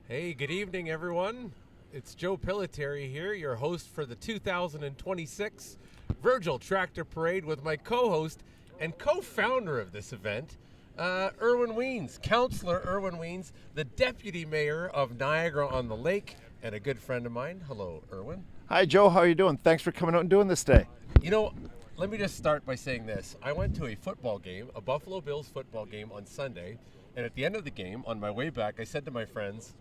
Hey, good evening, everyone. It's Joe Pillitary here, your host for the 2026 Virgil Tractor Parade with my co-host and co-founder of this event, Erwin Weens, Councillor Erwin Weens, the Deputy Mayor of Niagara-on-the-Lake, and a good friend of mine. Hello, Erwin. Hi, Joe. How are you doing? Thanks for coming out and doing this today. You know, let me just start by saying this. I went to a football game, a Buffalo Bills football game on Sunday, and at the end of the game, on my way back, I said to my friends,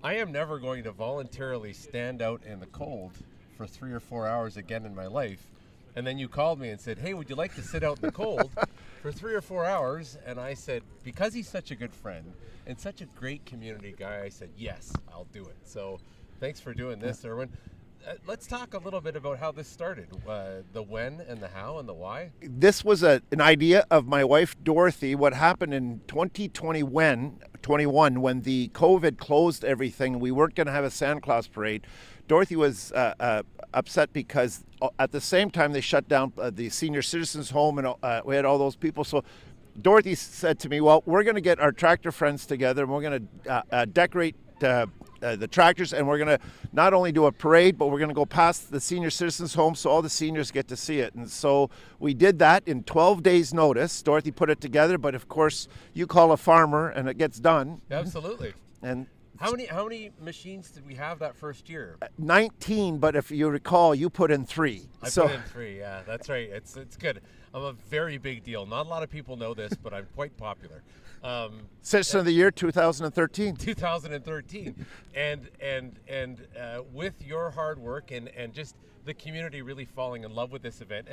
I am never going to voluntarily stand out in the cold for 3 or 4 hours again in my life. And then you called me and said, hey, would you like to sit out in the cold for 3 or 4 hours? And I said, because he's such a good friend and such a great community guy, I said, yes, I'll do it. So thanks for doing this, Erwin. Let's talk a little bit about how this started, the when and the how and the why. This was an idea of my wife, Dorothy. What happened in 2021 when the COVID closed everything, we weren't going to have a Santa Claus parade. Dorothy was upset because at the same time they shut down the senior citizens home, and we had all those people. So Dorothy said to me, well, we're going to get our tractor friends together and we're going to decorate the tractors, and we're going to not only do a parade, but we're going to go past the senior citizens home so all the seniors get to see it. And so we did that in 12 days notice. Dorothy put it together, but of course you call a farmer and it gets done. Absolutely. And how many machines did we have that first year? 19, but if you recall, you put in 3. I put in 3, yeah, that's right. It's good. I'm a very big deal. Not a lot of people know this, but I'm quite popular. Citizen of the Year 2013. 2013, and with your hard work and just the community really falling in love with this event,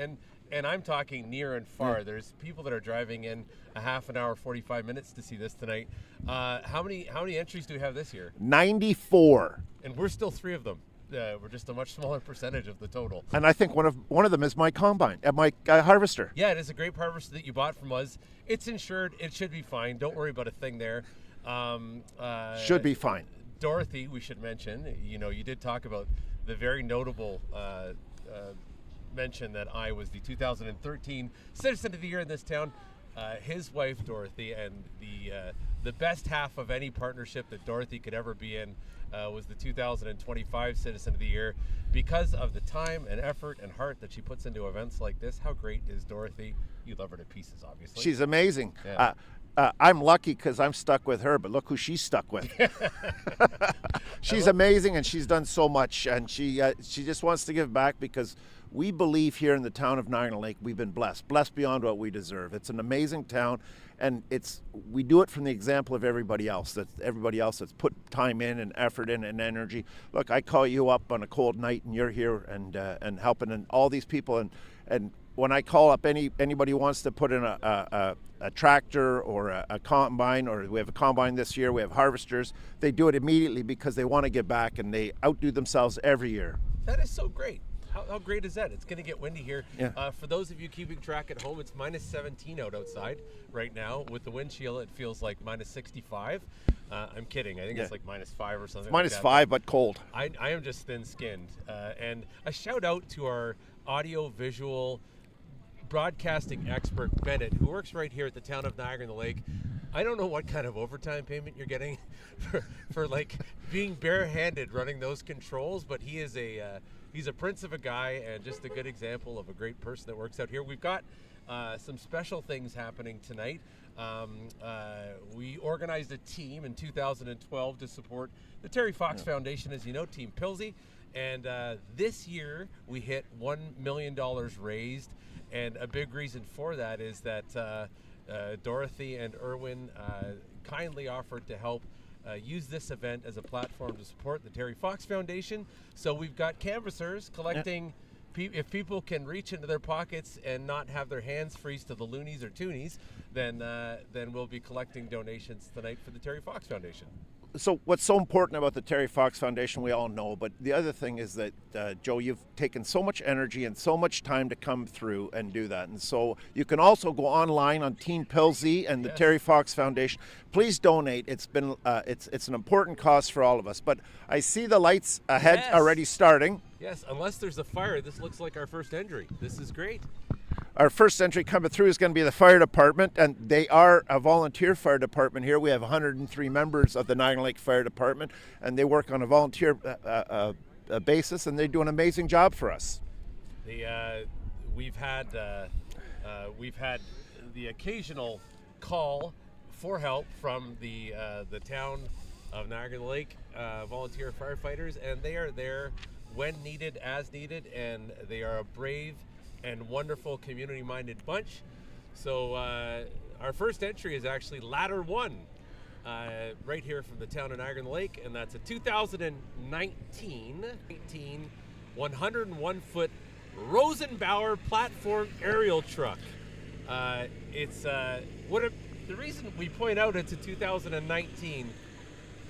and I'm talking near and far. There's people that are driving in a half an hour, 45 minutes to see this tonight. How many entries do we have this year? 94. And we're still 3 of them. We're just a much smaller percentage of the total. And I think one of them is my combine, my harvester. Yeah, it is a great harvester that you bought from us. It's insured. It should be fine. Don't worry about a thing there. Should be fine. Dorothy, we should mention. You know, you did talk about the very notable mention that I was the 2013 Citizen of the Year in this town. His wife, Dorothy, and the best half of any partnership that Dorothy could ever be in was the 2025 Citizen of the Year, because of the time and effort and heart that she puts into events like this. How great is Dorothy? You love her to pieces, obviously. She's amazing. Yeah. I'm lucky because I'm stuck with her, but look who she's stuck with. She's amazing, and she's done so much, and she just wants to give back because we believe here in the town of Niagara-on-the-Lake we've been blessed beyond what we deserve. It's an amazing town, and we do it from the example of everybody else that's put time in and effort in and energy. Look, I call you up on a cold night and you're here and helping, and all these people, and when I call up anybody who wants to put in a tractor or a combine, or we have a combine this year, we have harvesters, they do it immediately because they want to give back, and they outdo themselves every year. That is so great. How great is that? It's going to get windy here. Yeah. For those of you keeping track at home, it's minus 17 outside right now. With the wind chill, it feels like minus 65. I'm kidding. I think it's like minus 5 or something. Minus like that. 5, but cold. I am just thin-skinned. And a shout out to our audio-visual broadcasting expert, Bennett, who works right here at the town of Niagara-on-the-Lake. I don't know what kind of overtime payment you're getting for like being barehanded running those controls, but he's a prince of a guy and just a good example of a great person that works out here. We've got some special things happening tonight. We organized a team in 2012 to support the Terry Fox Foundation, as you know, Team Pilsy, and this year we hit $1 million raised, and a big reason for that is that Dorothy and Erwin kindly offered to help use this event as a platform to support the Terry Fox Foundation. So we've got canvassers collecting. If people can reach into their pockets and not have their hands freeze to the loonies or toonies, then we'll be collecting donations tonight for the Terry Fox Foundation. So what's so important about the Terry Fox Foundation, we all know, but the other thing is that, Joe, you've taken so much energy and so much time to come through and do that. And so you can also go online on Teen Pilsy and the Terry Fox Foundation. Please donate. It's been it's an important cause for all of us. But I see the lights ahead already starting. Yes, unless there's a fire, this looks like our first entry. This is great. our first entry coming through is going to be the fire department, and they are a volunteer fire department here. We have 103 members of the Niagara-on-the-Lake Fire Department, and they work on a volunteer basis, and they do an amazing job for us. We've had the occasional call for help from the town of Niagara-on-the-Lake volunteer firefighters, and they are there when needed, as needed, and they are a brave and wonderful community-minded bunch. So our first entry is actually Ladder 1, right here from the town of Niagara-on-the-Lake, and that's a 2019 101-foot Rosenbauer platform aerial truck. The reason we point out it's a 2019,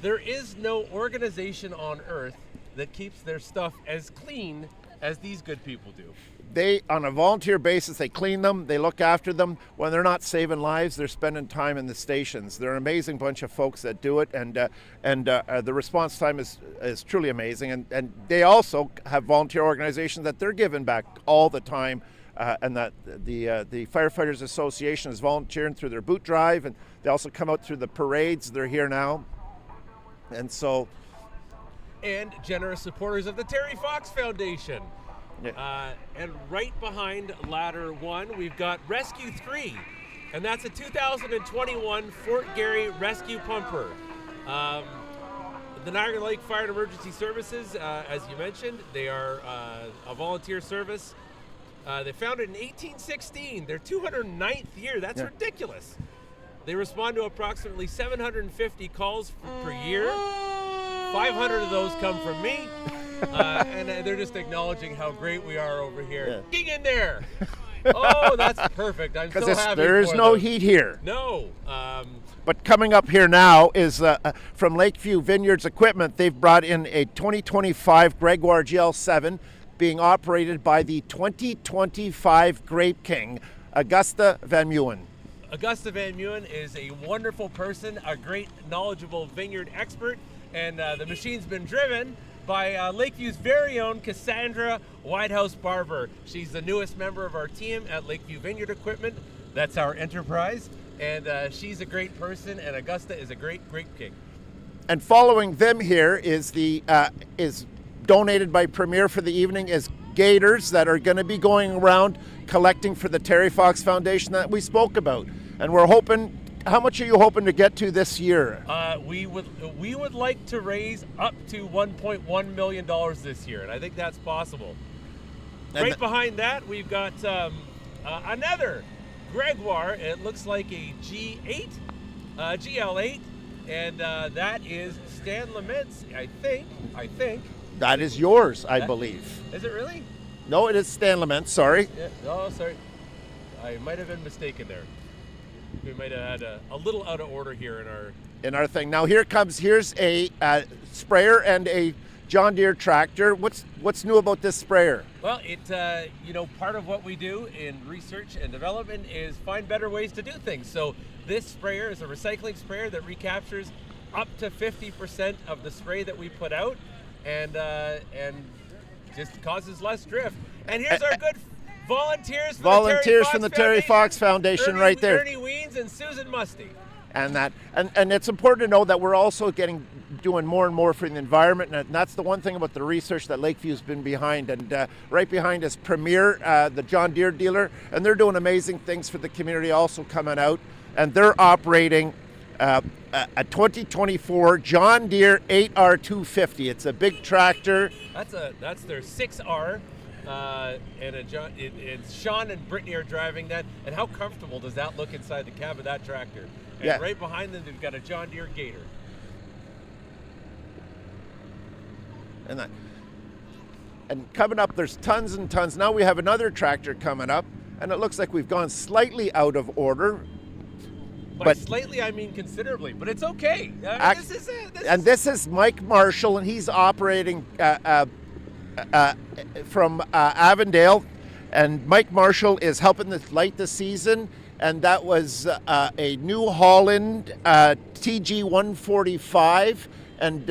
there is no organization on earth that keeps their stuff as clean as these good people do. They, on a volunteer basis, they clean them, they look after them. When they're not saving lives, they're spending time in the stations. They're an amazing bunch of folks that do it, and the response time is truly amazing. And they also have volunteer organizations that they're giving back all the time, and that the Firefighters Association is volunteering through their boot drive, and they also come out through the parades. They're here now, and so. And generous supporters of the Terry Fox Foundation. Yeah. And right behind Ladder 1, we've got Rescue 3, and that's a 2021 Fort Garry Rescue Pumper. The Niagara-on-the-Lake Fire and Emergency Services, as you mentioned, they are a volunteer service. They founded in 1816, their 209th year. That's ridiculous. They respond to approximately 750 calls per year. 500 of those come from me. And they're just acknowledging how great we are over here. Yeah. Get in there! Oh, that's perfect. I'm so happy. There is no heat here. No. But coming up here now is from Lakeview Vineyard's equipment. They've brought in a 2025 Gregoire GL7 being operated by the 2025 Grape King, Augusta Van Meeuwen. Augusta Van Meeuwen is a wonderful person, a great knowledgeable vineyard expert, and the machine's been driven by Lakeview's very own Cassandra Whitehouse Barber. She's the newest member of our team at Lakeview Vineyard Equipment. That's our enterprise, and she's a great person, and Augusta is a great grape king. And following them here is is donated by Premier for the evening is gators that are going to be going around collecting for the Terry Fox Foundation that we spoke about. And we're hoping. How much are you hoping to get to this year? We would like to raise up to $1.1 million this year, and I think that's possible. And right behind that, we've got another Gregoire. It looks like a G8, GL8, and that is Stan Lament's. I think. That is yours, I believe. Is it really? No, it is Stan Lament. Sorry. Yeah, oh, sorry. I might have been mistaken there. We might have had a little out of order here in our thing. Now here's a sprayer and a John Deere tractor. What's new about this sprayer? Well, part of what we do in research and development is find better ways to do things. So this sprayer is a recycling sprayer that recaptures up to 50% of the spray that we put out, and just causes less drift. And here's our good volunteers from the Terry Fox Foundation right there. Ernie Weens and Susan Musty. And it's important to know that we're also doing more and more for the environment, and that's the one thing about the research that Lakeview's been behind. And right behind is Premier, the John Deere dealer, and they're doing amazing things for the community also coming out. And they're operating a 2024 John Deere 8R250. It's a big tractor. That's their 6R. And it's Sean and Brittany are driving that. And how comfortable does that look inside the cab of that tractor? And right behind them, they've got a John Deere Gator. And coming up, there's tons and tons. Now we have another tractor coming up, and it looks like we've gone slightly out of order. By slightly, I mean considerably, but it's okay. This is Mike Marshall, and he's operating from Avondale, and Mike Marshall is helping light the season, and that was a New Holland TG 145, and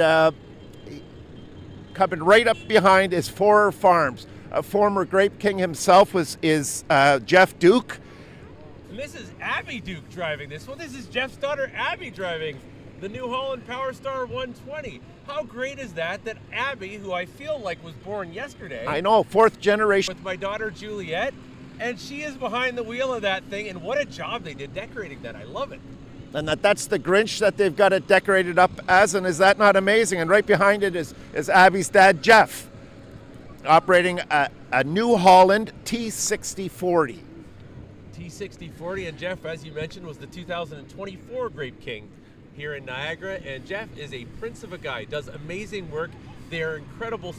coming right up behind is Forer Farms, a former Grape King himself is Jeff Duke. And this is Abby Duke driving this one. This is Jeff's daughter, Abby, driving the New Holland Power Star 120. How great is that Abby, who I feel like was born yesterday. I know, 4th generation. With my daughter, Juliet, and she is behind the wheel of that thing, and what a job they did decorating that. I love it. And that's the Grinch that they've got it decorated up as, and is that not amazing? And right behind it is Abby's dad, Jeff, operating a New Holland T6040. T6040, and Jeff, as you mentioned, was the 2024 Grape King here in Niagara, and Jeff is a prince of a guy, does amazing work. They are incredible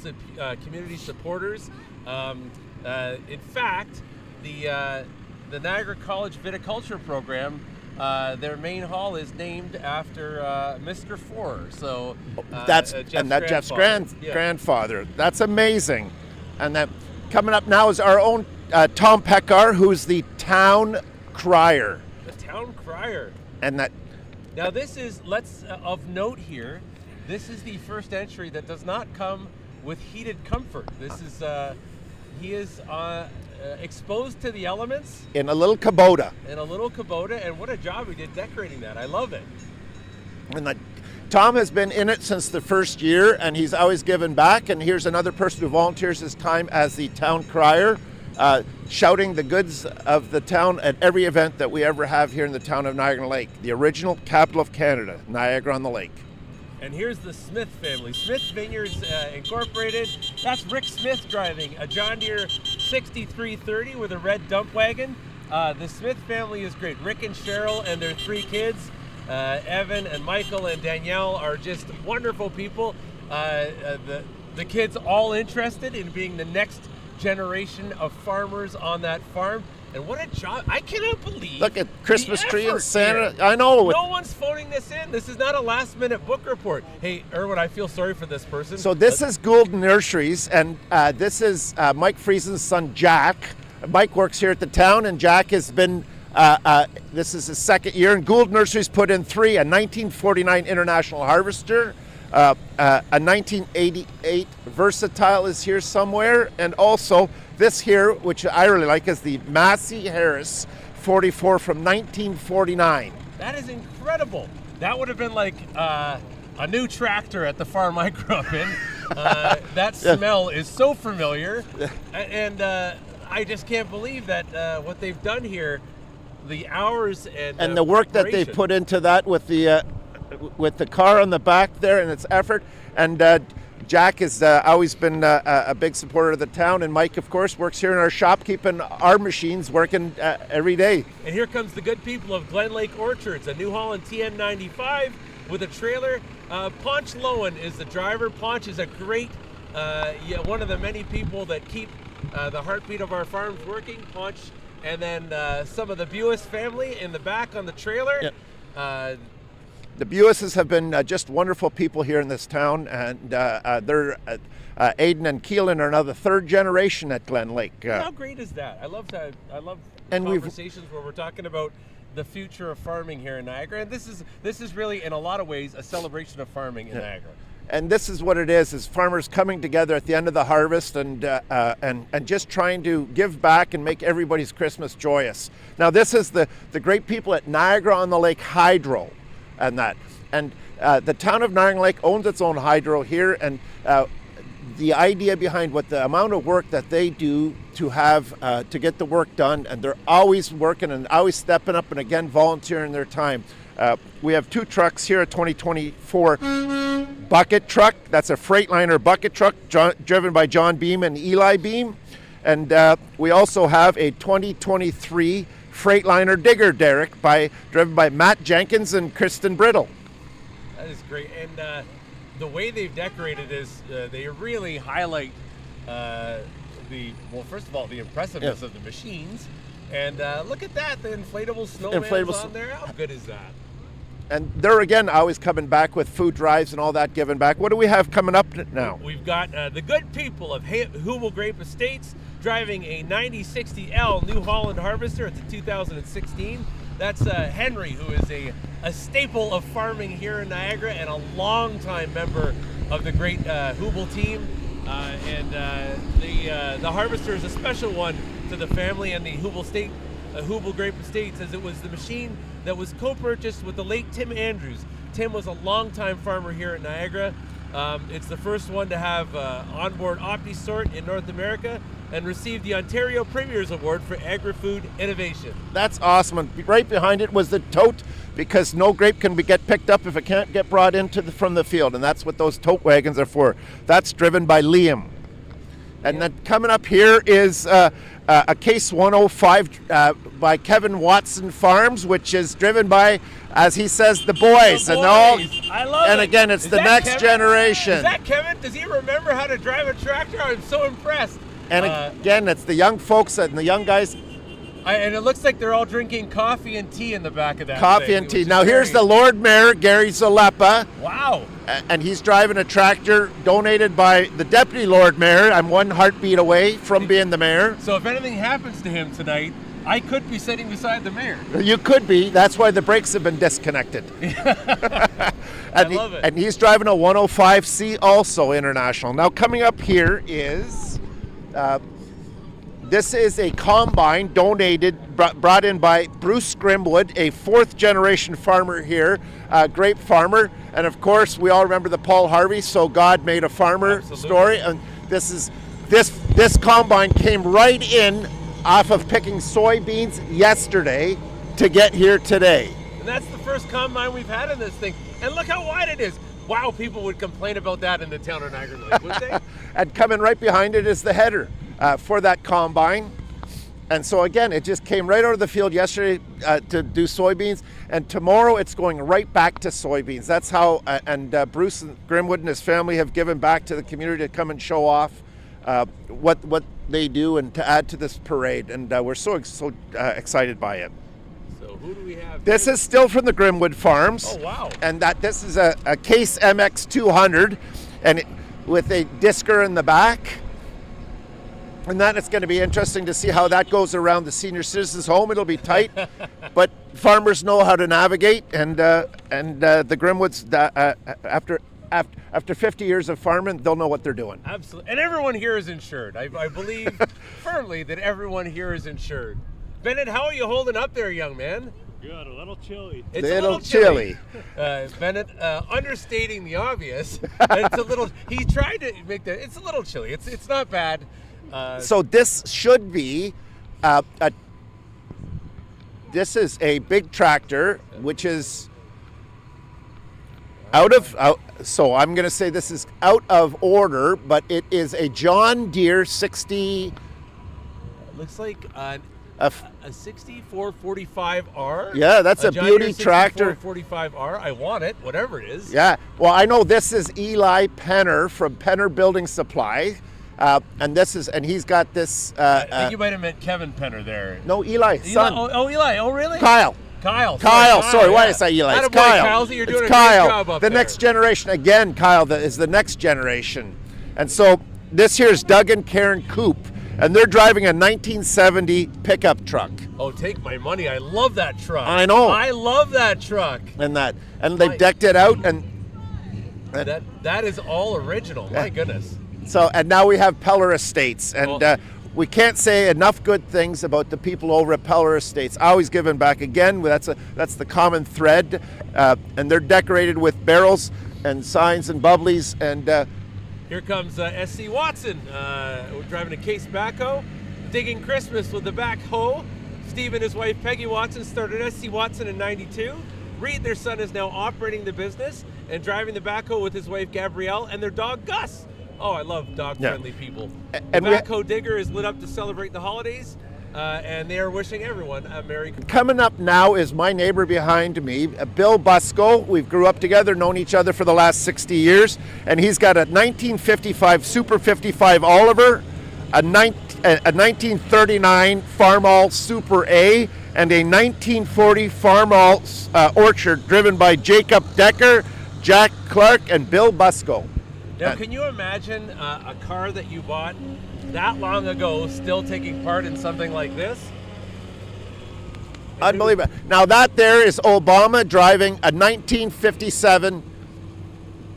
community supporters. In fact, the Niagara College Viticulture program, their main hall is named after Mr. Forer. So Jeff's grandfather. That's amazing. And then coming up now is our own Tom Pekar, who's the town crier. The town crier. And that. Now this is, of note here, this is the first entry that does not come with heated comfort. This is, he is exposed to the elements. In a little Kubota. And what a job he did decorating that. I love it. And Tom has been in it since the first year, and he's always given back. And here's another person who volunteers his time as the town crier, shouting the goods of the town at every event that we ever have here in the town of Niagara-on-the-Lake, the original capital of Canada, Niagara-on-the-Lake. And here's the Smith family. Smith Vineyards Incorporated. That's Rick Smith driving a John Deere 6330 with a red dump wagon. The Smith family is great. Rick and Cheryl and their 3 kids, Evan and Michael and Danielle, are just wonderful people. The kids all interested in being the next generation of farmers on that farm. And what a job. I cannot believe. Look at Christmas tree and Santa. Here. I know. No one's phoning this in. This is not a last minute book report. Hey, Erwin, I feel sorry for this person. So this is Gould Nurseries, and this is Mike Friesen's son, Jack. Mike works here at the town, and Jack has been, this is his 2nd year, and Gould Nurseries put in 3, a 1949 International Harvester, a 1988 Versatile is here somewhere, and also this here, which I really like, is the Massey Harris 44 from 1949. That is incredible. That would have been like a new tractor at the farm I grew up in. That smell is so familiar, and I just can't believe that what they've done here, the hours and the work that they've put into that with the car on the back there and its effort. And Jack has always been a big supporter of the town, and Mike, of course, works here in our shop, keeping our machines working every day. And here comes the good people of Glen Lake Orchards, a New Holland TN95 with a trailer. Ponch Lowen is the driver. Ponch is a great, one of the many people that keep the heartbeat of our farms working. Ponch, and then some of the Buis family in the back on the trailer. Yep. The Buises have been just wonderful people here in this town, and they're Aiden and Keelan are now the 3rd generation at Glen Lake. How great is that? I love conversations where we're talking about the future of farming here in Niagara, and this is really, in a lot of ways, a celebration of farming in Niagara. And this is what it is farmers coming together at the end of the harvest and just trying to give back and make everybody's Christmas joyous. Now, this is the great people at Niagara-on-the-Lake Hydro. And the town of Niagara-on-the-Lake owns its own hydro here, and the idea behind the amount of work that they do to have to get the work done, and they're always working and always stepping up and again volunteering their time. We have 2 trucks here, a 2024 bucket truck. That's a Freightliner bucket truck driven by John Beam and Eli Beam, and we also have a 2023 Freightliner digger derrick driven by Matt Jenkins and Kristen Brittle. That is great, and the way they've decorated is they really highlight first of all, the impressiveness of the machines, and look at that, the inflatable snowman's on there. How good is that? And they're again always coming back with food drives and all that, giving back. What do we have coming up now? We've got the good people of Hubel Grape Estates driving a 9060L New Holland Harvester. It's a 2016. That's Henry, who is a staple of farming here in Niagara and a longtime member of the great Hubel team. The harvester is a special one to the family and the Hubel Grape Estates, as it was the machine that was co-purchased with the late Tim Andrews. Tim was a longtime farmer here at Niagara. It's the first one to have onboard OptiSort in North America and received the Ontario Premier's Award for Agri-Food Innovation. That's awesome. And right behind it was the tote, because no grape can get picked up if it can't get brought from the field, and that's what those tote wagons are for. That's driven by Liam. And then coming up here is a Case 105 by Kevin Watson Farms, which is driven by, as he says, the boys. The boys. And all. I love it. And again, it's the next Kevin? generation. Is that Kevin? Does he remember how to drive a tractor? I'm so impressed. And again, it's the young folks and the young guys. And it looks like they're all drinking coffee and tea in the back of that Coffee thing, and tea. Now here's the Lord Mayor, Gary Zalepa. Wow. And he's driving a tractor donated by the Deputy Lord Mayor. I'm one heartbeat away from being the mayor. So if anything happens to him tonight, I could be sitting beside the mayor. You could be. That's why the brakes have been disconnected. I love it. And he's driving a 105C also international. Now coming up here is... this is a combine brought in by Bruce Grimwood, a fourth generation farmer here, grape farmer. And of course, we all remember the Paul Harvey, So God Made a Farmer story. And this combine came right in off of picking soybeans yesterday to get here today. And that's the first combine we've had in this thing. And look how wide it is. Wow, people would complain about that in the town of Niagara-on-the-Lake, would they? And coming right behind it is the header for that combine. And so again, it just came right out of the field yesterday to do soybeans, and tomorrow it's going right back to soybeans. That's how, Bruce Grimwood and his family have given back to the community to come and show off what they do and to add to this parade. And we're so excited by it. So who do we have? This is still from the Grimwood Farms. Oh, wow. And this is a Case MX 200, and with a disker in the back. And that it's going to be interesting to see how that goes around the senior citizens home. It'll be tight, but farmers know how to navigate, and the Grimwoods, after 50 years of farming, they'll know what they're doing. Absolutely, and everyone here is insured. I believe firmly that everyone here is insured. Bennett, how are you holding up there, young man? Good, a little chilly. It's little a little chilly. Bennett, understating the obvious. It's a little. He tried to make that. It's a little chilly. It's not bad. So this should be this is a big tractor, which is so I'm going to say this is out of order, but it is a John Deere 60. Looks like a 6445R. Yeah, that's a John beauty Deere tractor. 6445R. I want it, whatever it is. Yeah. Well, I know this is Eli Penner from Penner Building Supply. And he's got this. I think you might have meant Kevin Penner there. No, Eli, son. Eli. Oh, really? Kyle. Sorry, why did I say Eli? It's Kyle. Kyle, you're doing it's a Kyle. great job up the there. next generation again. Kyle is the next generation, and so this here's Doug and Karen Coop, and they're driving a 1970 pickup truck. Oh, take my money! I love that truck. I know. I love that truck. And they've decked it out, and that is all original. My goodness. So, and now we have Peller Estates, and we can't say enough good things about the people over at Peller Estates. Always giving back. Again, that's the common thread, and they're decorated with barrels and signs and bubblies. And here comes SC Watson. We're driving a Case backhoe, digging Christmas with the backhoe. Steve and his wife Peggy Watson started SC Watson in '92. Reed, their son, is now operating the business and driving the backhoe with his wife Gabrielle and their dog Gus. Oh, I love dog-friendly people. The backhoe digger is lit up to celebrate the holidays, and they are wishing everyone a Merry Christmas. Coming up now is my neighbor behind me, Bill Busco. We've grew up together, known each other for the last 60 years, and he's got a 1955 Super 55 Oliver, a 1939 Farmall Super A, and a 1940 Farmall Orchard driven by Jacob Decker, Jack Clark, and Bill Busco. Now, can you imagine a car that you bought that long ago still taking part in something like this? Unbelievable. Now that there is Obama driving a 1957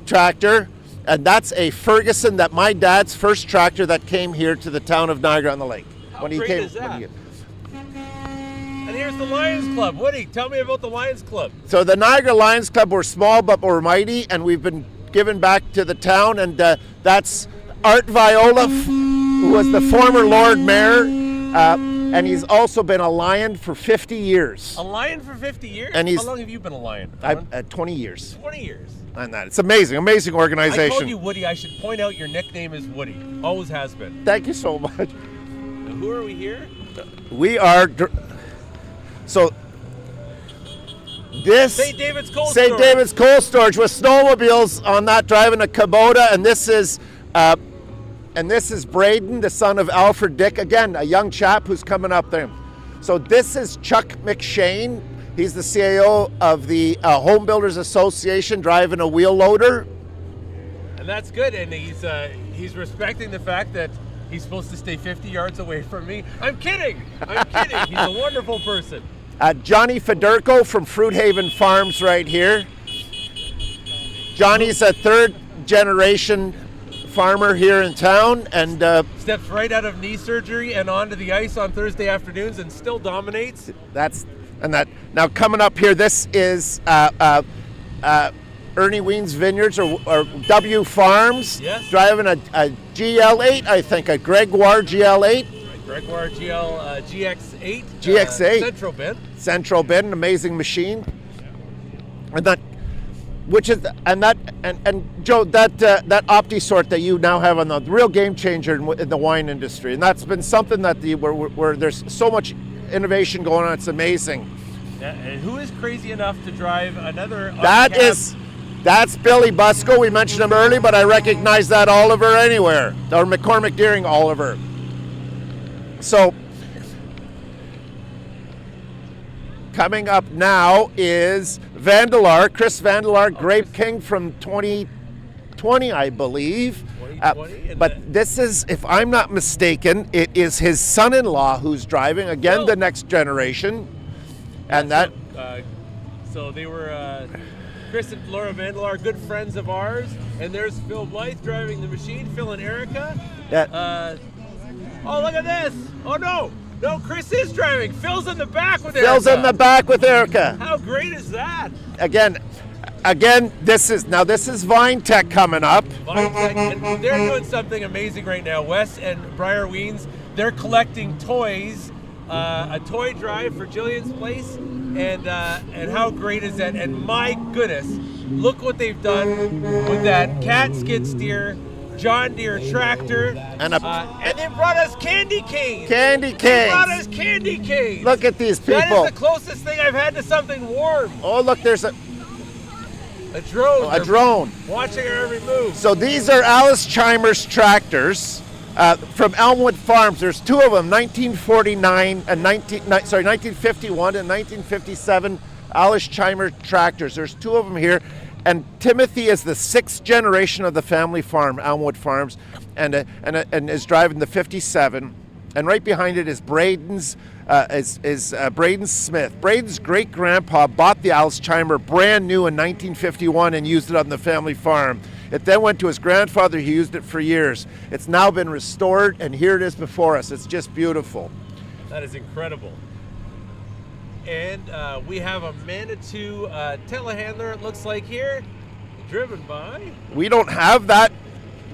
tractor, And that's a Ferguson, that my dad's first tractor that came here to the town of Niagara-on-the-Lake. How great is that? And here's the Lions Club. Woody, tell me about the Lions Club. So the Niagara Lions Club, we're small but we're mighty, and we've been given back to the town, and that's Art Viola, who was the former Lord Mayor, and he's also been a Lion for 50 years. A Lion for 50 years? And How long have you been a Lion? 20 years. 20 years. And that, it's amazing organization. I told you, Woody, I should point out your nickname is Woody. Always has been. Thank you so much. Now, who are we here? We are, so this St. David's Cold St. Storage. David's Cold Storage with snowmobiles on that, driving a Kubota, and this is Braden, the son of Alfred Dick, again a young chap who's coming up there. So this is Chuck McShane. He's the CAO of the Home Builders Association, driving a wheel loader. And that's good, and he's respecting the fact that he's supposed to stay 50 yards away from me. I'm kidding. He's a wonderful person. Johnny Federko from Fruit Haven Farms right here. Johnny's a third generation farmer here in town, and steps right out of knee surgery and onto the ice on Thursday afternoons and still dominates. Now coming up here, this is Ernie Ween's Vineyards or W Farms. Yes. Driving a GL8, I think, a Gregoire GL8. Gregoire GX8. GX8. Central bin. Central bin, an amazing machine. And Joe, that OptiSort that you now have on the real game changer in the wine industry, and that's been something that where there's so much innovation going on. It's amazing. Yeah, and who is crazy enough to drive another? That's Billy Busco. We mentioned him early, but I recognize that Oliver anywhere, or McCormick Deering Oliver. So coming up now is Vandelar, Chris Vandelar, Grape King from 2020, I believe. 2020, but this is, if I'm not mistaken, it is his son-in-law who's driving, again, the next generation. And so they were, Chris and Laura Vandelar, good friends of ours, and there's Phil Blythe driving the machine, Phil and Erica. Oh, look at this! Oh no, Chris is driving. Phil's in the back with Erica. Phil's in the back with Erica. How great is that? Again, this is Vine Tech coming up. Vine Tech, and they're doing something amazing right now. Wes and Briar Weens, they're collecting toys. A toy drive for Jillian's place, and how great is that? And my goodness, look what they've done with that cat skid steer, John Deere tractor, and they brought us candy canes. Look at these people. That is the closest thing I've had to something warm. Oh, look, there's a drone. A drone. Watching our every move. So these are Alice Chimers tractors. From Elmwood Farms. There's two of them, 1951 and 1957 Alice Chimer tractors. There's two of them here, and Timothy is the sixth generation of the family farm, Elmwood Farms, and is driving the 57. And right behind it is Braden's Braden Smith. Braden's great grandpa bought the Alice Chimer brand new in 1951 and used it on the family farm. It then went to his grandfather, who used it for years. It's now been restored, and here it is before us. It's just beautiful. That is incredible. And we have a Manitou telehandler, it looks like here, driven by. We don't have that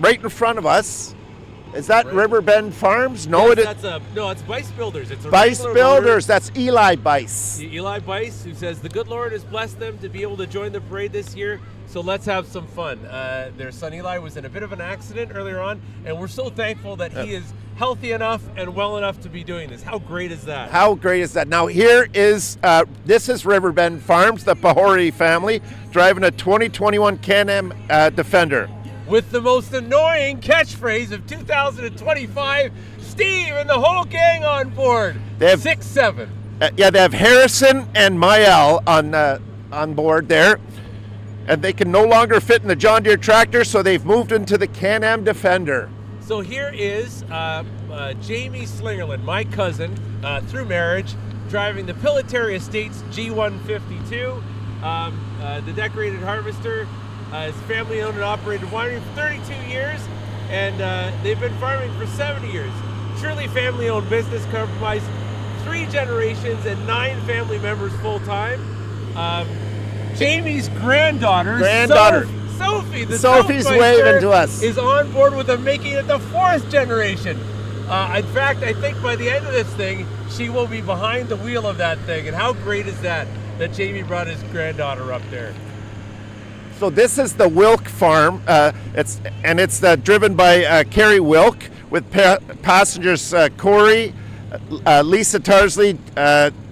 right in front of us. Is that right. Riverbend Farms? No, yes, it's Bice Builders. It's a Bice Builders. That's Eli Bice. Eli Bice, who says the good Lord has blessed them to be able to join the parade this year. So let's have some fun. Their son Eli was in a bit of an accident earlier on, and we're so thankful that he is healthy enough and well enough to be doing this. How great is that? How great is that? Now here is, this is Riverbend Farms, the Pahori family, driving a 2021 Can-Am Defender. With the most annoying catchphrase of 2025, Steve and the whole gang on board. They have 6-7. They have Harrison and Mael on board there. And they can no longer fit in the John Deere tractor, so they've moved into the Can-Am Defender. So here is Jamie Slingerland, my cousin, through marriage, driving the Pilitary Estates G152, the decorated harvester. It's family-owned and operated winery for 32 years, and they've been farming for 70 years. Truly family-owned business, comprised 3 generations and 9 family members full-time. Jamie's granddaughter. Sophie, the Sophie's waving to us, is on board with them, making it the 4th generation. In fact, I think by the end of this thing, she will be behind the wheel of that thing. And how great is that Jamie brought his granddaughter up there? So this is the Wilk farm. It's driven by Carrie Wilk with passengers Corey, Lisa Tarsley,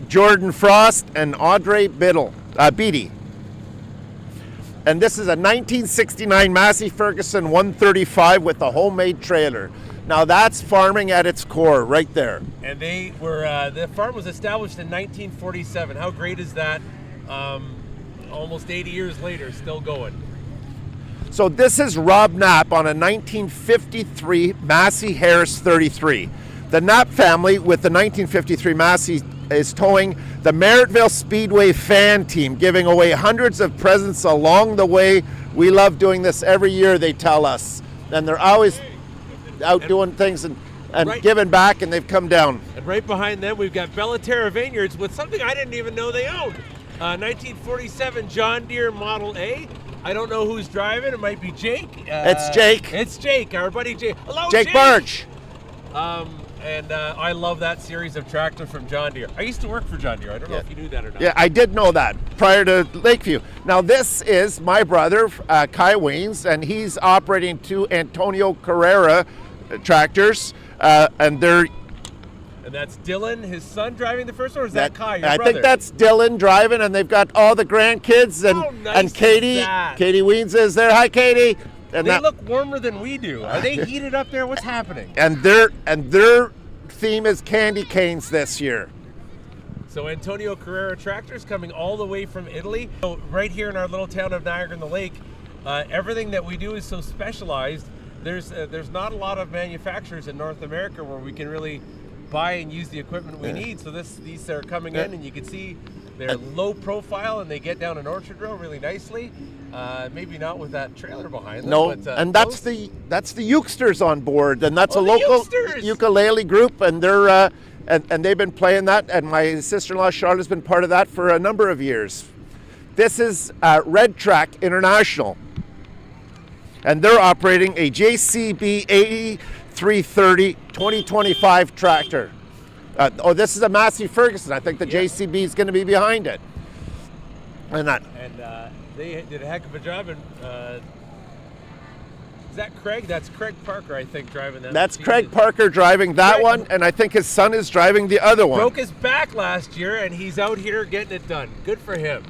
Jordan Frost, and Audrey Beatty. And this is a 1969 Massey Ferguson 135 with a homemade trailer. Now that's farming at its core, right there. And they were the farm was established in 1947. How great is that? Almost 80 years later, still going. So this is Rob Knapp on a 1953 Massey Harris 33. The Knapp family with the 1953 Massey is towing the Merrittville Speedway fan team, giving away hundreds of presents along the way. We love doing this every year, they tell us. And they're always out doing things and giving back, and they've come down. And right behind them, we've got Bellaterra Vineyards with something I didn't even know they owned. 1947 John Deere Model A. I don't know who's driving. It might be Jake. It's Jake. It's Jake, our buddy Jake. Hello, Jake Barge. And I love that series of tractor from John Deere. I used to work for John Deere. I don't know if you knew that or not. Yeah, I did know that prior to Lakeview. Now this is my brother, Kai Weens, and he's operating 2 Antonio Carrera tractors, and they're... And that's Dylan, his son, driving the first one, or is that Kai, your brother? I think that's Dylan driving, and they've got all the grandkids, and, How nice and Katie. is that? Katie Weens is there. Hi, Katie. And they look warmer than we do. Are they heated up there? What's happening? And their theme is candy canes this year. So Antonio Carrera tractors coming all the way from Italy. So right here in our little town of Niagara-on-the-Lake, everything that we do is so specialized. There's not a lot of manufacturers in North America where we can really buy and use the equipment we need. So these are coming in, and you can see they're low profile, and they get down an orchard row really nicely. Maybe not with that trailer behind them. No, but, and that's the Euksters on board, and that's a local Euksters! ukulele group, and they're and they've been playing that, and my sister-in-law Charlotte's been part of that for a number of years. This is Red Track International, and they're operating a JCB 8330 2025 tractor. This is a Massey Ferguson. I think the JCB is going to be behind it. And they did a heck of a job. And is that Craig? That's Craig Parker, I think, driving that. That's Craig Parker driving that one, and I think his son is driving the other one. Broke his back last year, and he's out here getting it done. Good for him.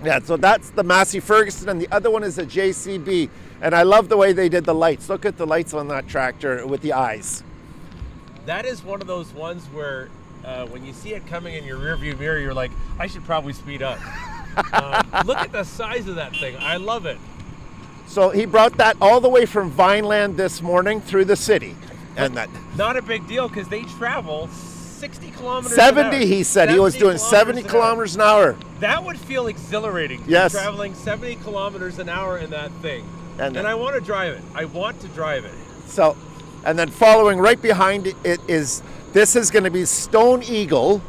Yeah, so that's the Massey Ferguson, and the other one is a JCB. And I love the way they did the lights. Look at the lights on that tractor with the eyes. That is one of those ones where when you see it coming in your rearview mirror, you're like, I should probably speed up. Look at the size of that thing. I love it. So he brought that all the way from Vineland this morning through the city. And that not a big deal because they travel 60 kilometers 70, an hour. he said. He was doing 70 kilometers an hour. That would feel exhilarating. Yes. Traveling 70 kilometers an hour in that thing. And I want to drive it. I want to drive it. So, and then following right behind this is going to be Stone Eagle,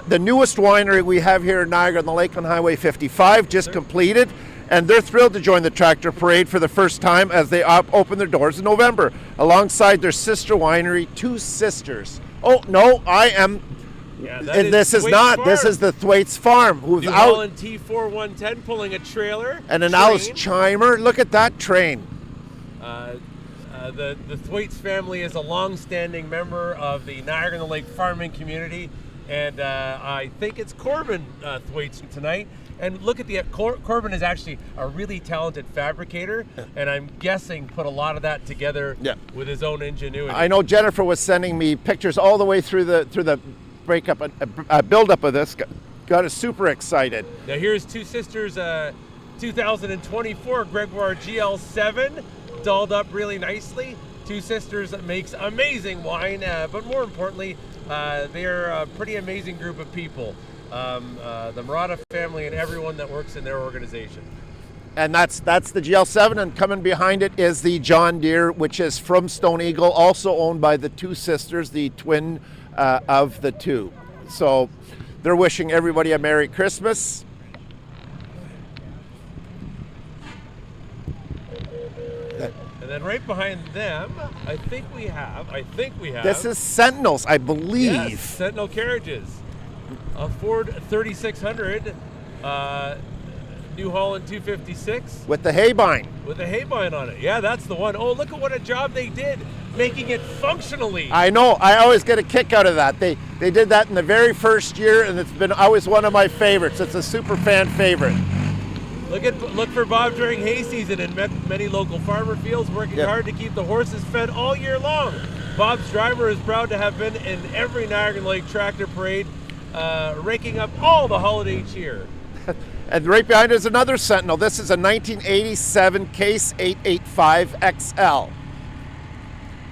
the newest winery we have here in Niagara-on-the-Lake on Highway 55, just completed. And they're thrilled to join the tractor parade for the first time as they open their doors in November, alongside their sister winery, Two Sisters. Oh, no, I am... Yeah, this is not. Farm. This is the Thwaites Farm. Who's New out Holland T4 110 pulling a trailer. And an Alice Chimer. Look at that train. The Thwaites family is a long-standing member of the Niagara-on-the-Lake farming community, and I think it's Corbin Thwaites tonight. And look at Corbin is actually a really talented fabricator, and I'm guessing put a lot of that together with his own ingenuity. I know Jennifer was sending me pictures all the way through the breakup, build-up of this. Got us super excited. Now here's Two Sisters 2024 Gregoire GL7, dolled up really nicely. Two Sisters makes amazing wine, but more importantly, they're a pretty amazing group of people. The Murata family and everyone that works in their organization. And that's the GL7, and coming behind it is the John Deere, which is from Stone Eagle, also owned by the two sisters, the twin of the two. So they're wishing everybody a Merry Christmas. And then right behind them, I think we have. This is Sentinels, I believe. Yes, Sentinel carriages. A Ford 3600, New Holland 256. With the Haybine. With a Haybine on it. Yeah, that's the one. Oh, look at what a job they did, making it functionally. I know. I always get a kick out of that. They did that in the very first year, and it's been always one of my favorites. It's a super fan favorite. Look for Bob during hay season in many local farmer fields, working hard to keep the horses fed all year long. Bob's driver is proud to have been in every Niagara-on-the-Lake tractor parade, raking up all the holiday cheer. And right behind is another Sentinel. This is a 1987 Case 885 XL.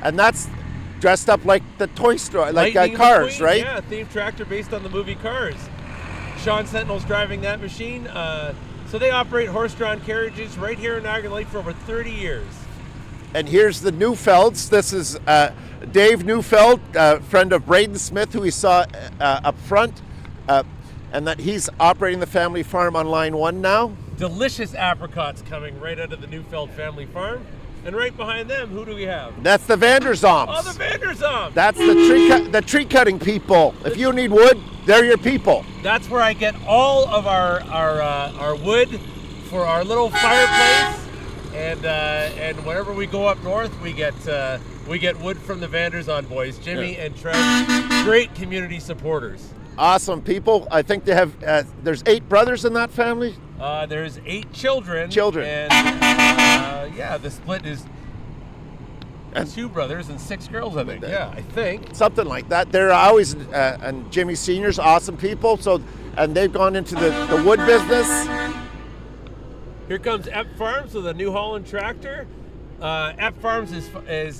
And that's dressed up like the Toy Story, like Cars, McQueen, right? Yeah, themed tractor based on the movie Cars. Sean Sentinel's driving that machine. So they operate horse-drawn carriages right here in Niagara-on-the-Lake for over 30 years. And here's the Neufelds. This is Dave Neufeld, friend of Braden Smith, who we saw up front. And that he's operating the family farm on line 1 now. Delicious apricots coming right out of the Neufeld family farm. And right behind them, who do we have? That's the Vanderzoms. Oh, the Vanderzoms. That's the tree cutting people. If you need wood, they're your people. That's where I get all of our wood for our little fireplace. And whenever we go up north, we get wood from the Vanderzon boys, Jimmy and Trev, great community supporters. Awesome people. I think they have. There's 8 brothers in that family. There's 8 children. And the split is 2 brothers and 6 girls. I think. Yeah, I think something like that. They're always and Jimmy Senior's awesome people. So and they've gone into the wood business. Here comes Epp Farms with a New Holland tractor. Epp Farms is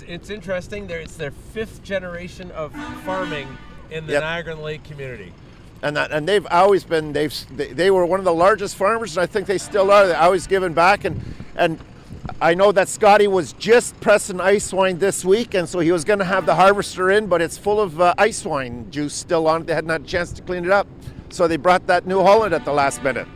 it's interesting. It's their 5th generation of farming in the Niagara-on-the-Lake community. And they've always been, they were one of the largest farmers, and I think they still are. They're always giving back. And I know that Scotty was just pressing ice wine this week, and so he was going to have the harvester in, but it's full of ice wine juice still on it. They hadn't had a chance to clean it up. So they brought that New Holland at the last minute.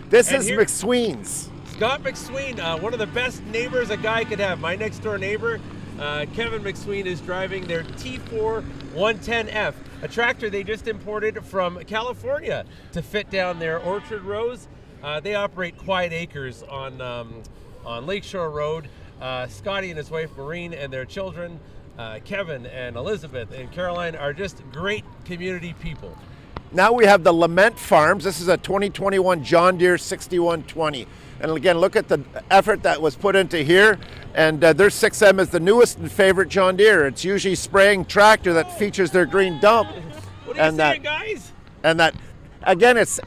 This is McSween's. Scott McSween, one of the best neighbors a guy could have. My next door neighbor, Kevin McSween, is driving their T4 110F, a tractor they just imported from California to fit down their orchard rows. They operate Quiet Acres on Lakeshore Road. Scotty and his wife Maureen and their children, Kevin and Elizabeth and Caroline, are just great community people. Now we have the Lament Farms. This is a 2021 John Deere 6120. And again, look at the effort that was put into here. And their 6M is the newest and favorite John Deere. It's usually spraying tractor that features their green dump. What are you saying, guys? And that, again, it's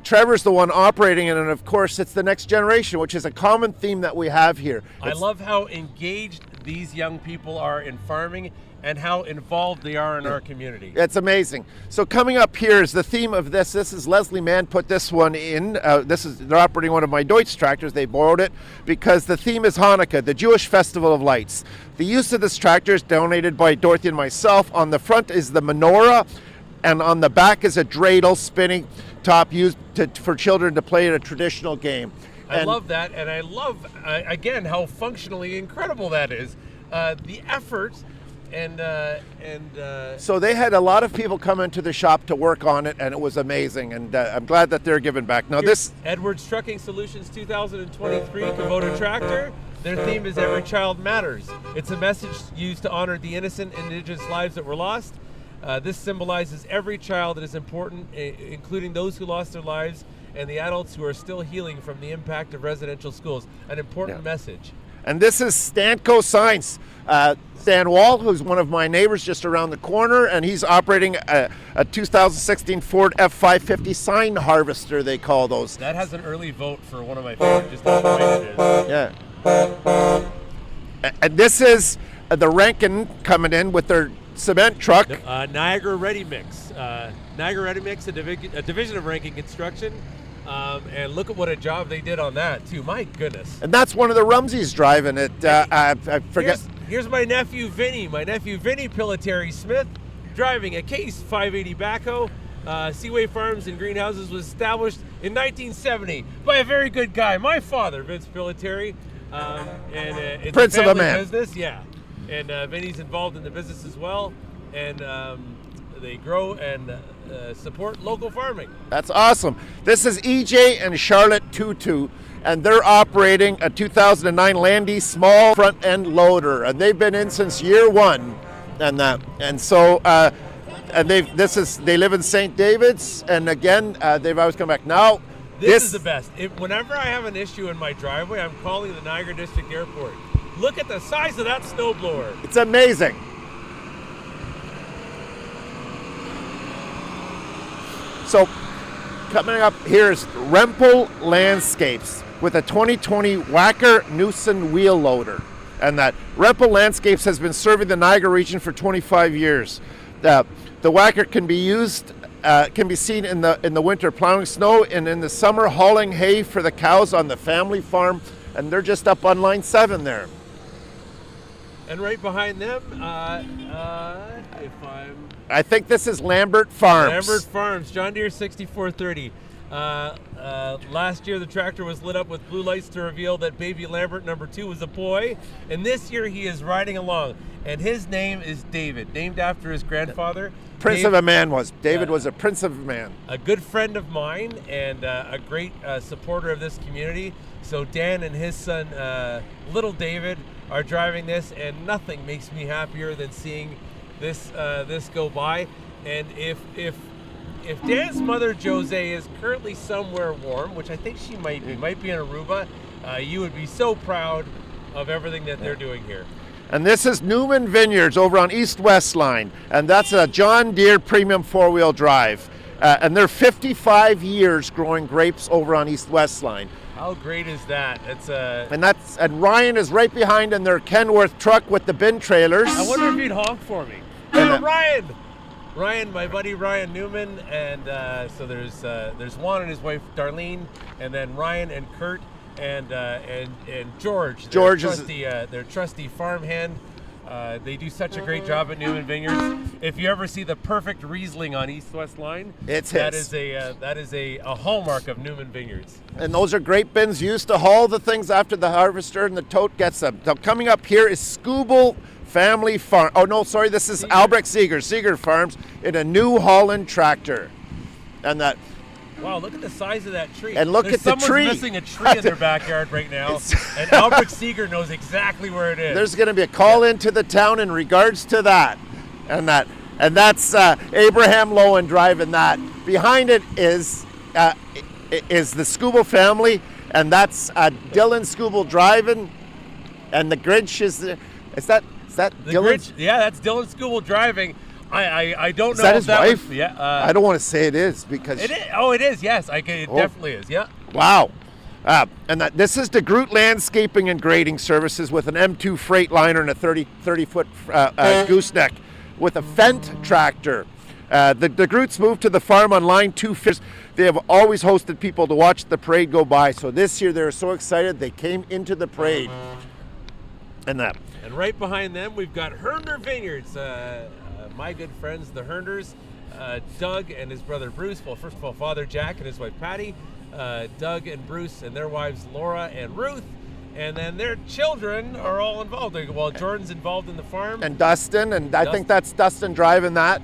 Trevor's the one operating it, and of course it's the next generation, which is a common theme that we have here. I love how engaged these young people are in farming and how involved they are in our community. It's amazing. So coming up here is the theme of this. This is Leslie Mann put this one in. They're operating one of my Deutz tractors. They borrowed it because the theme is Hanukkah, the Jewish festival of lights. The use of this tractor is donated by Dorothy and myself. On the front is the menorah, and on the back is a dreidel spinning top used for children to play at a traditional game. I love that, and I love, again, how functionally incredible that is. The effort. So they had a lot of people come into the shop to work on it, and it was amazing, and I'm glad that they're giving back. Now this Edwards Trucking Solutions 2023 Kubota tractor. Their theme is Every Child Matters. It's a message used to honor the innocent Indigenous lives that were lost. This symbolizes every child that is important, including those who lost their lives and the adults who are still healing from the impact of residential schools. An important message. And this is Stanco Signs. Stan Wall, who's one of my neighbors just around the corner, and he's operating a 2016 Ford F550 sign harvester, they call those. That has an early vote for one of my favorites, just how quiet it is. Yeah. And this is the Rankin coming in with their cement truck. Niagara Ready Mix. Niagara Ready Mix, a division of Rankin Construction. And look at what a job they did on that too. My goodness. And that's one of the Rumseys driving it. I forget. Here's my nephew Vinny. My nephew Vinny Pilitary Smith driving a Case 580 backhoe. Seaway Farms and Greenhouses was established in 1970 by a very good guy, my father, Vince Pilitary. And it's Prince a of a family man. business, yeah. And Vinny's involved in the business as well. And they grow and support local farming. That's awesome. This is EJ and Charlotte Tutu, and they're operating a 2009 Landy small front end loader, and they've been in since year one, and so they live in St. David's, and again they've always come back. Now this is the best. Whenever I have an issue in my driveway, I'm calling the Niagara District Airport. Look at the size of that snowblower. It's amazing. So coming up here is Rempel Landscapes with a 2020 Wacker Newson wheel loader. And that Rempel Landscapes has been serving the Niagara region for 25 years. The Wacker can be used, can be seen in the winter plowing snow, and in the summer hauling hay for the cows on the family farm. And they're just up on line 7 there. And right behind them, I think this is Lambert Farms. Lambert Farms, John Deere 6430. Last year the tractor was lit up with blue lights to reveal that baby Lambert number 2 was a boy. And this year he is riding along. And his name is David, named after his grandfather. Prince of a man was. David was a prince of a man. A good friend of mine and a great supporter of this community. So Dan and his son, little David, are driving this, and nothing makes me happier than seeing this go by. And if Dan's mother Jose is currently somewhere warm, which I think she might be in Aruba, you would be so proud of everything that they're doing here. And this is Newman Vineyards over on East-West line, and that's a John Deere premium 4-wheel drive. And they're 55 years growing grapes over on East-West line. How great is that? It's and Ryan is right behind in their Kenworth truck with the bin trailers. I wonder if he'd honk for me. Ryan, my buddy Ryan Newman, and so there's Juan and his wife Darlene, and then Ryan and Kurt and George. George is their trusty farmhand. They do such a great job at Newman Vineyards. If you ever see the perfect Riesling on East-West line, that is a hallmark of Newman Vineyards. And those are great bins used to haul the things after the harvester and the tote gets them. So coming up here is Scoobel Family Farm. Oh no, sorry, this is Albrecht Seeger Farms in a New Holland tractor. And that. Wow, look at the size of that tree. And look at the tree. Someone's missing a tree in their backyard right now, and Albrecht Seeger knows exactly where it is. There's going to be a call into the town in regards to that. And that's Abraham Lowen driving that. Behind it is the Scoobel family, and that's Dylan Scoobel driving, and the Grinch is that the Dylan? Grinch, yeah, that's Dylan Scoobel driving. I don't know. Is that his wife? Yeah. I don't want to say it is because it is. Oh, it is. Yes, it definitely is. Yeah. Wow. And this is DeGroot Landscaping and Grading Services with an M2 Freightliner and a 30-foot gooseneck with a Fendt tractor. The DeGroots moved to the farm on line 2. They have always hosted people to watch the parade go by. So this year they were so excited they came into the parade. And right behind them we've got Hernder Vineyards. My good friends, the Hernders, Doug and his brother Bruce. Well, first of all, Father Jack and his wife Patty, Doug and Bruce and their wives Laura and Ruth, and then their children are all involved. Well, Jordan's involved in the farm. And Dustin, I think that's Dustin driving that.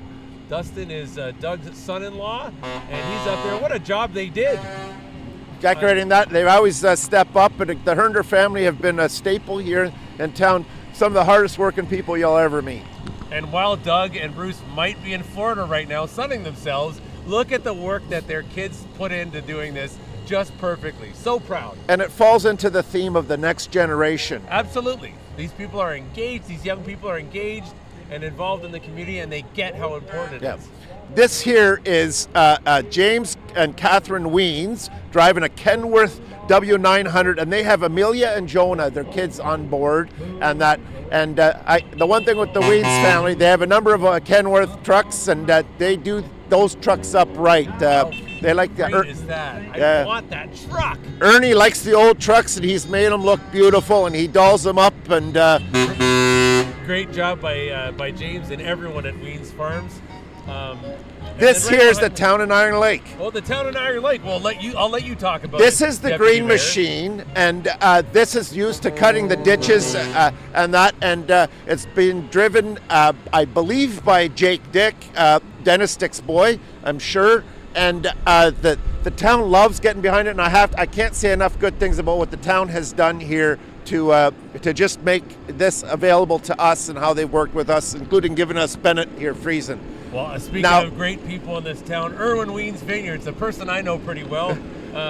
Dustin is Doug's son-in-law, and he's up there. What a job they did. Decorating that. They always step up, but the Hernder family have been a staple here in town. Some of the hardest working people you'll ever meet. And while Doug and Bruce might be in Florida right now sunning themselves, look at the work that their kids put into doing this just perfectly. So proud. And it falls into the theme of the next generation. Absolutely. These people are engaged, these young people are engaged and involved in the community, and they get how important it is. This here is James and Catherine Weens driving a Kenworth W900, and they have Amelia and Jonah, their kids, on board. And the one thing with the Weens family, they have a number of Kenworth trucks, and they do those trucks up right. They like the. Great is that? I want that truck. Ernie likes the old trucks, and he's made them look beautiful, and he dolls them up. And great job by James and everyone at Ween's Farms. this here is the town of Niagara-on-the-Lake. Oh, the town of Niagara-on-the-Lake. Well, I'll let you talk about This it. is the Deputy green Mayor. machine, and this is used to cutting the ditches and that. And it's been driven, I believe, by Jake Dick, Dennis Dick's boy, I'm sure. And the town loves getting behind it, and I can't say enough good things about what the town has done here to just make this available to us and how they worked with us, including giving us Bennett here freezing. Well, speaking of great people in this town, Irwin Ween's Vineyard's a person I know pretty well.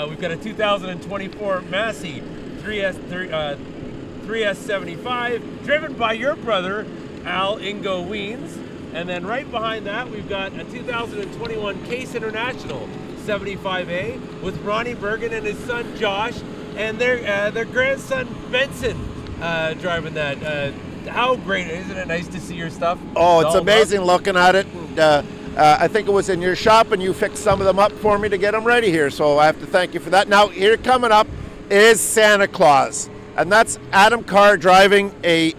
We've got a 2024 Massey 3S75, driven by your brother, Al Ingo Weens. And then right behind that, we've got a 2021 Case International 75A with Ronnie Bergen and his son Josh, and their grandson Benson driving that. How great, isn't it nice to see your stuff? Oh, it's amazing looking at it. And, I think it was in your shop, and you fixed some of them up for me to get them ready here. So I have to thank you for that. Now, here coming up is Santa Claus, and that's Adam Carr driving a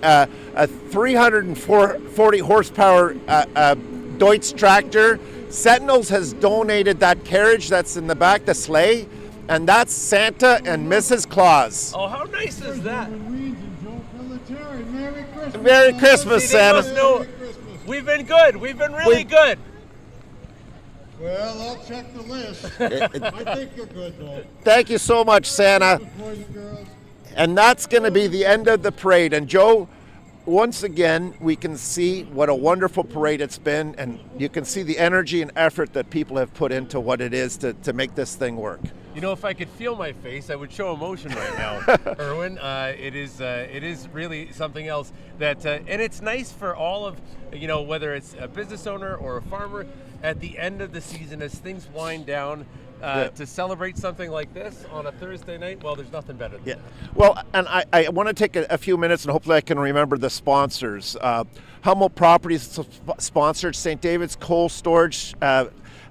340 horsepower Deutz tractor. Sentinels has donated that carriage that's in the back, the sleigh, and that's Santa and Mrs. Claus. Oh, how nice is that? Merry Christmas, See, they Santa. must know. We've been good. We've been really good. Well, I'll check the list. I think you're good, though. Thank you so much, Santa. Boys and girls. And that's going to be the end of the parade. And Joe, once again, we can see what a wonderful parade it's been, and you can see the energy and effort that people have put into what it is to make this thing work. You know, if I could feel my face, I would show emotion right now, Erwin. It is really something else that, and it's nice for all of, whether it's a business owner or a farmer, at the end of the season as things wind down, to celebrate something like this on a Thursday night. Well, there's nothing better than that. Well, and I want to take a few minutes, and hopefully I can remember the sponsors. Humboldt Properties sponsored St. David's Coal Storage,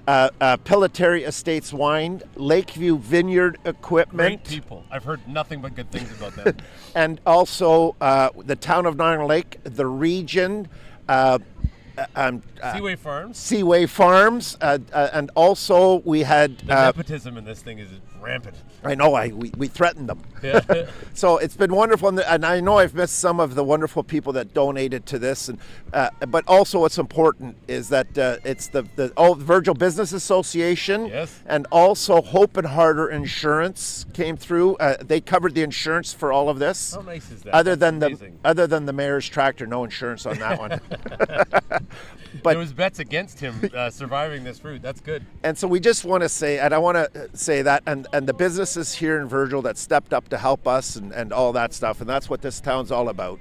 Pilotary Estates Wine, Lakeview Vineyard Equipment. Great people. I've heard nothing but good things about them. And also the town of Niagara-on-the-Lake, the region, Seaway Farms. Seaway Farms, and also we had The nepotism in this thing is rampant. I know we threatened them. Yeah. So it's been wonderful, and I know I've missed some of the wonderful people that donated to this, and but also what's important is that it's the Virgil Business Association, Yes. and also Hope and Harder Insurance came through. They covered the insurance for all of this. How nice is that? Other That's than the mayor's tractor, no insurance on that one. But there was bets against him surviving this route. That's good. And so we just want to say, and I want to say that, and the businesses here in Virgil that stepped up to help us and all that stuff, and that's what this town's all about.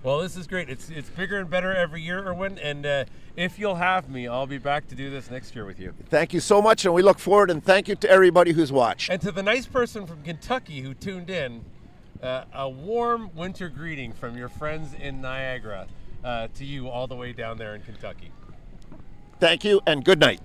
Well, this is great. It's bigger and better every year, Erwin, and if you'll have me, I'll be back to do this next year with you. Thank you so much, and we look forward, and thank you to everybody who's watched. And to the nice person from Kentucky who tuned in, a warm winter greeting from your friends in Niagara to you all the way down there in Kentucky. Thank you, and good night.